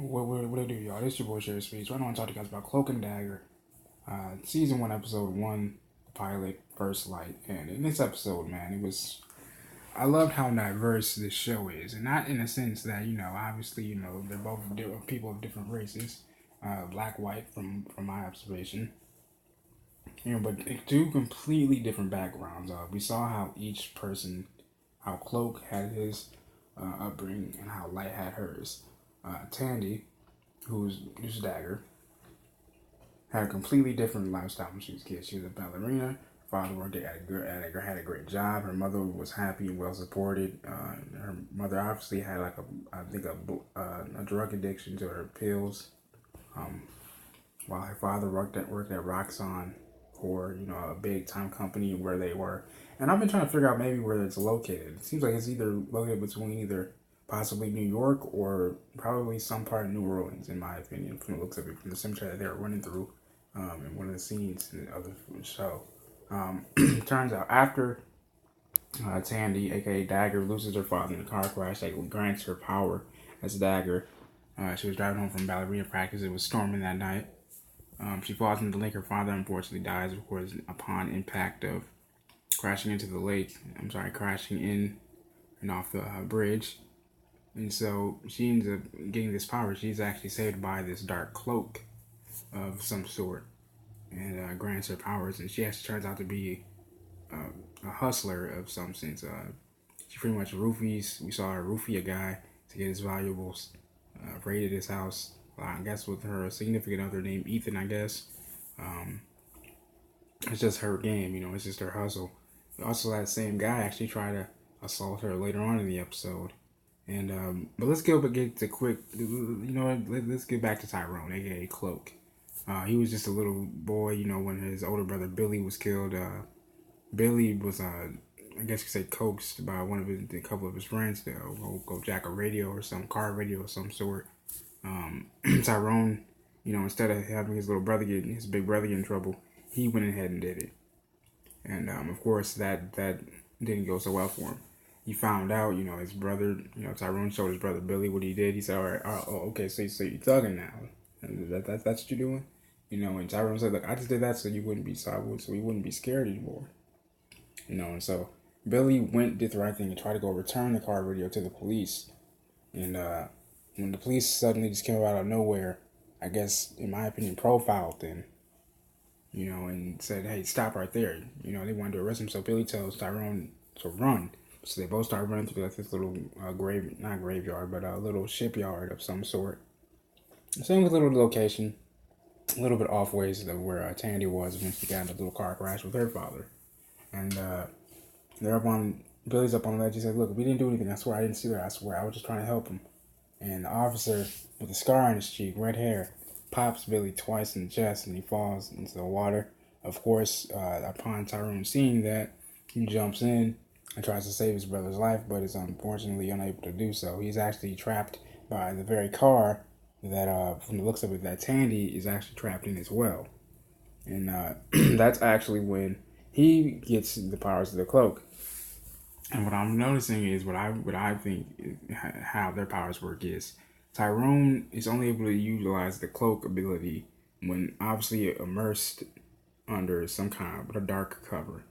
What I do, y'all? This your boy Sherry Speeds. Right now, I want to talk to you guys about Cloak and Dagger, season 1, episode 1, pilot, First Light. And in this episode, man, I loved how diverse this show is, and not in a sense that obviously, they're both people of different races, black, white, from my observation, but two completely different backgrounds. We saw how each person, how Cloak had his upbringing, and how Light had hers. Tandy, who's Dagger, had a completely different lifestyle when she was a kid. She was a ballerina. Her father worked had a great job. Her mother was happy and well supported. Her mother obviously had a drug addiction to her pills. While her father worked at Roxxon, for a big time company where they were. And I've been trying to figure out maybe where it's located. It seems like it's either located between either possibly New York or probably some part of New Orleans, in my opinion, from the looks of it, from the cemetery that they were running through in one of the scenes of the show. Turns out after Tandy, aka Dagger, loses her father in a car crash that grants her power as Dagger. She was driving home from ballerina practice. It was storming that night. She falls into the lake. Her father unfortunately dies, of course, upon impact of crashing into the lake. Crashing in and off the bridge. And so she ends up getting this power. She's actually saved by this dark cloak of some sort, and grants her powers. And she actually turns out to be a hustler of some sense. She pretty much roofies. We saw her roofie a guy to get his valuables. Raided his house. I guess with her significant other named Ethan. I guess it's just her game. It's just her hustle. Also, that same guy actually tried to assault her later on in the episode. And but let's get to quick. Let's get back to Tyrone, aka Cloak. He was just a little boy, when his older brother Billy was killed. Billy was, I guess you could say, coaxed by a couple of his friends to go jack a radio or some car radio of some sort. Tyrone, instead of having his big brother get in trouble, he went ahead and did it. And of course, that didn't go so well for him. He found out, his brother, Tyrone showed his brother Billy what he did. He said, all right, okay, so you're thugging now. That's what you're doing? And Tyrone said, look, I just did that so you wouldn't be, so we wouldn't be scared anymore. And so Billy did the right thing and tried to go return the car radio to the police. And when the police suddenly just came out of nowhere, I guess, in my opinion, profiled them, and said, hey, stop right there. They wanted to arrest him. So Billy tells Tyrone to run. So they both start running through this little not graveyard, but a little shipyard of some sort. Same with little location, a little bit off ways of where Tandy was when she got in a little car crash with her father. And Billy's up on the ledge. He said, look, we didn't do anything. I swear, I didn't see that. I swear, I was just trying to help him. And the officer with a scar on his cheek, red hair, pops Billy twice in the chest, and he falls into the water. Of course, upon Tyrone seeing that, he jumps in and tries to save his brother's life, but is unfortunately unable to do so. He's actually trapped by the very car that, from the looks of it, that Tandy is actually trapped in as well. And that's actually when he gets the powers of the cloak. And what I'm noticing is what I think how their powers work is Tyrone is only able to utilize the cloak ability when obviously immersed under some kind of a dark cover.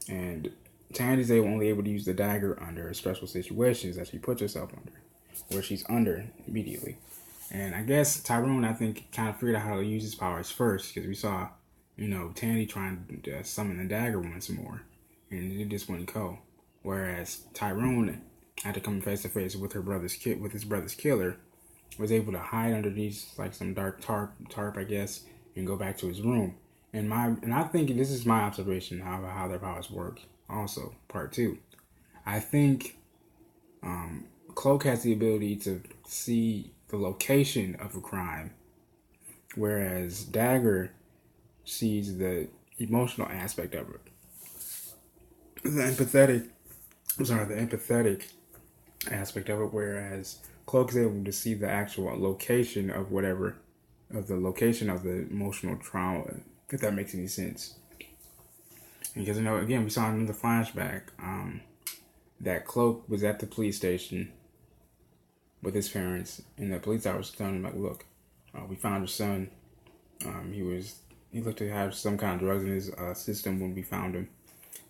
And Tandy's only able to use the dagger under special situations that she puts herself under, where she's under immediately. And I guess Tyrone, I think, kind of figured out how to use his powers first, because we saw, Tandy trying to summon the dagger once more, and it just wouldn't go. Whereas Tyrone, after coming face to face with his brother's killer, was able to hide underneath like some dark tarp, I guess, and go back to his room. And I think this is my observation how their powers work. Also, part 2, I think Cloak has the ability to see the location of a crime, whereas Dagger sees the emotional aspect of it, the empathetic aspect of it, whereas Cloak is able to see the actual location of the emotional trauma, if that makes any sense. Because, again, we saw in the flashback that Cloak was at the police station with his parents, and the police officer telling him like, look, we found your son. He looked to have some kind of drugs in his system when we found him.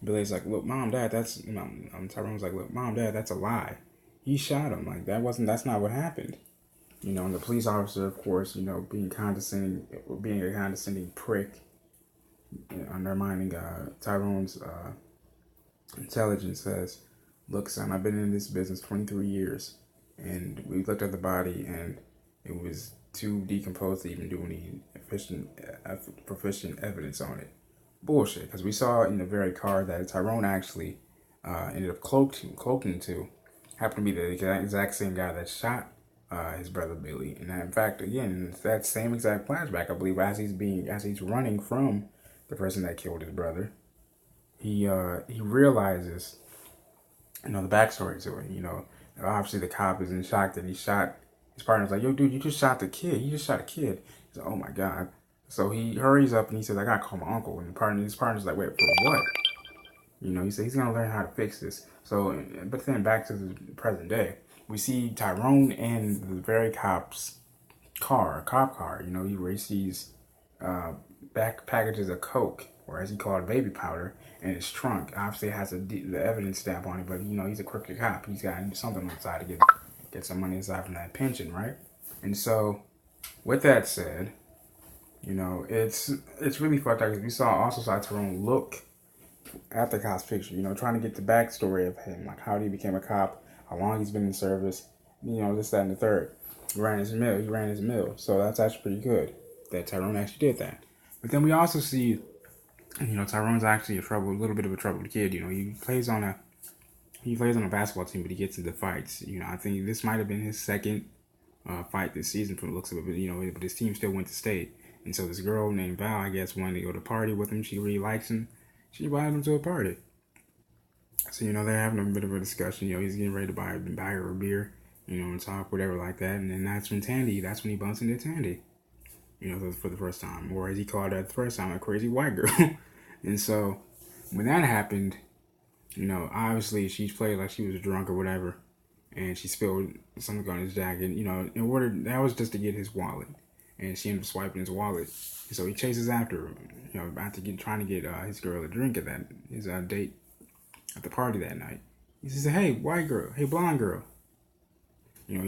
Billy's like, look, mom, dad, Tyrone's like, look, mom, dad, that's a lie. He shot him. Like, that's not what happened. And the police officer, of course, being a condescending prick, undermining Tyrone's intelligence, says, look, son, I've been in this business 23 years, and we looked at the body, and it was too decomposed to even do any proficient evidence on it. Bullshit, because we saw in the very car that Tyrone actually ended up cloaking to happened to be the exact same guy that shot his brother Billy. And in fact, again, it's that same exact flashback, I believe, as he's running from the person that killed his brother, he realizes, the backstory to it. Obviously the cop is in shock that he shot his partner's like, yo, dude, you just shot the kid. You just shot a kid. He's like, oh my God. So he hurries up and he says, I gotta call my uncle. And his partner's like, wait, for what? He said he's gonna learn how to fix this. So, but then back to the present day, we see Tyrone in the very cop's cop car. Where he sees back packages of coke, or as he called it, baby powder, in his trunk. Obviously, it has the evidence stamp on it, but he's a crooked cop. He's got something on the side to get some money aside from that pension, right? And so, with that said, it's really fucked up because we also saw Tyrone look at the cop's picture, trying to get the backstory of him, like how he became a cop, how long he's been in service, this, that, and the third. He ran his mill. So that's actually pretty good that Tyrone actually did that. But then we also see, Tyrone's actually a little bit of a troubled kid. He plays on a basketball team, but he gets into fights. I think this might have been his second fight this season from the looks of it, but his team still went to state. And so this girl named Val, I guess, wanted to go to party with him. She really likes him. She invited him to a party. So, they're having a bit of a discussion. He's getting ready to buy her a beer, and talk, whatever like that. And then that's when he bumps into Tandy, for the first time. Or as he called her the first time, a crazy white girl. And so when that happened, obviously she played like she was drunk or whatever. And she spilled something on his jacket, that was just to get his wallet. And she ended up swiping his wallet. And so he chases after her, trying to get his girl a drink at his date at the party that night. He says, hey, white girl, hey, blonde girl.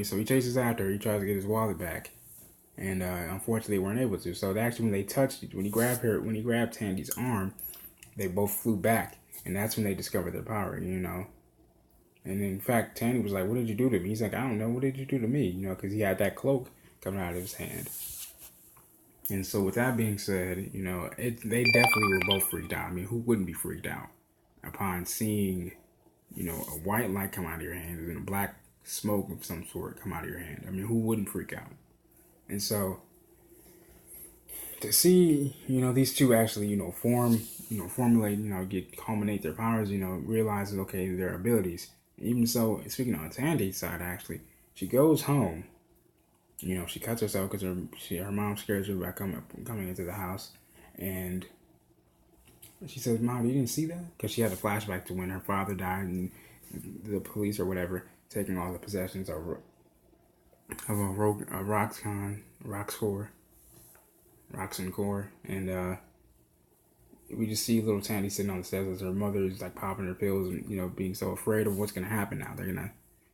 So he chases after her. He tries to get his wallet back. And unfortunately, they weren't able to. So actually, when he grabbed Tandy's arm, they both flew back. And that's when they discovered their power, And in fact, Tandy was like, what did you do to me? He's like, I don't know. What did you do to me? Because he had that cloak coming out of his hand. And so with that being said, they definitely were both freaked out. I mean, who wouldn't be freaked out upon seeing, a white light come out of your hand and a black smoke of some sort come out of your hand? I mean, who wouldn't freak out? And so to see, these two actually, formulate, culminate their powers, realize, okay, their abilities. Even so, speaking on Tandy's side, actually, she goes home. She cuts herself because her mom scares her about coming into the house. And she says, Mom, you didn't see that? Because she had a flashback to when her father died and the police or whatever taking all the possessions of a Roxanne core. And we just see little Tandy sitting on the steps as her mother is like popping her pills and, being so afraid of what's going to happen now. They're going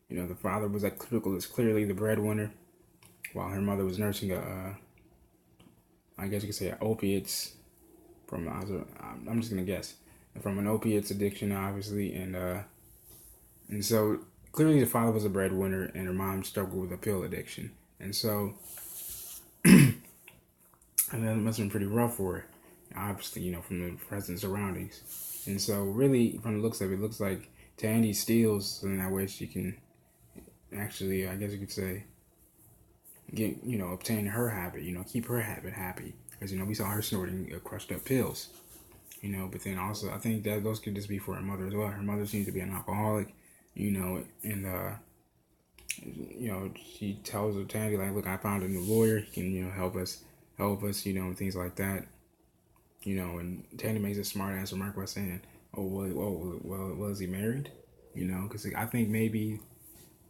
to, the father was like clearly the breadwinner, while her mother was nursing I guess you could say opiates from, I'm just going to guess, from an opiates addiction, obviously. And so clearly the father was a breadwinner and her mom struggled with a pill addiction. And so, and that must have been pretty rough for her, obviously, from the present surroundings. And so really, from the looks of it, looks like Tandy steals so in that way she can actually, I guess you could say, get, obtain her habit, keep her habit happy. Because, we saw her snorting crushed up pills, but then also I think that those could just be for her mother as well. Her mother seems to be an alcoholic, and, she tells her Tandy, like, look, I found a new lawyer. He can, help us, and things like that, and Tandy makes a smart ass remark by saying, well, is he married? Because I think maybe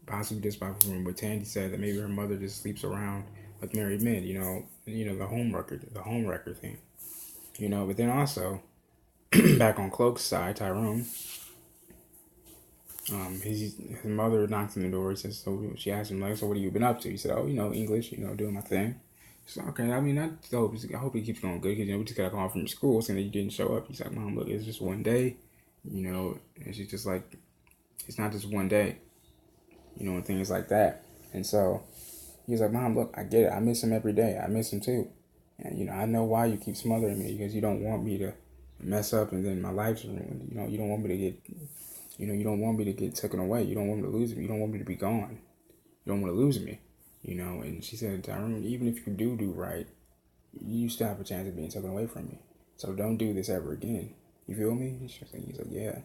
possibly just by from what Tandy said, that maybe her mother just sleeps around with married men, the home wrecker thing, But then also, back on Cloak's side, Tyrone, his mother knocks on the door. He says, so she asked him, like, so what have you been up to? He said, oh, English, doing my thing. She's like, okay, I mean, I hope he keeps going good, because, we just got a call from school saying that you didn't show up. He's like, Mom, look, it's just one day, and she's just like, it's not just one day, and things like that. And so he was like, Mom, look, I get it. I miss him every day. I miss him too. And, I know why you keep smothering me, because you don't want me to mess up and then my life's ruined. You don't want me to get, you don't want me to get taken away. You don't want me to lose me. You don't want me to be gone. You don't want to lose me, And she said, Tyrone, even if you do right, you still have a chance of being taken away from me. So don't do this ever again. You feel me? He's like, yeah.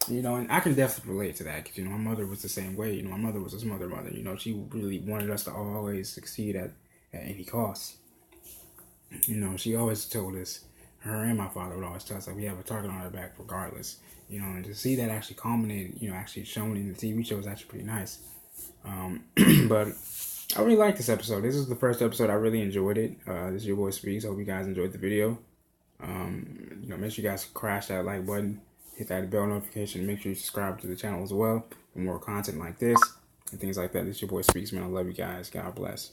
And I can definitely relate to that, because, my mother was the same way. My mother was his mother. She really wanted us to always succeed at any cost. She always told us, her and my father would always tell us, like, we have a target on our back regardless. And to see that actually culminated, actually shown in the TV show was actually pretty nice. But I really like this episode. This is the first episode I really enjoyed it. This is your boy Speaks. Hope you guys enjoyed the video. Make sure you guys crash that like button, hit that bell notification, make sure you subscribe to the channel as well for more content like this and things like that. This is your boy Speaks, man. I love you guys. God bless.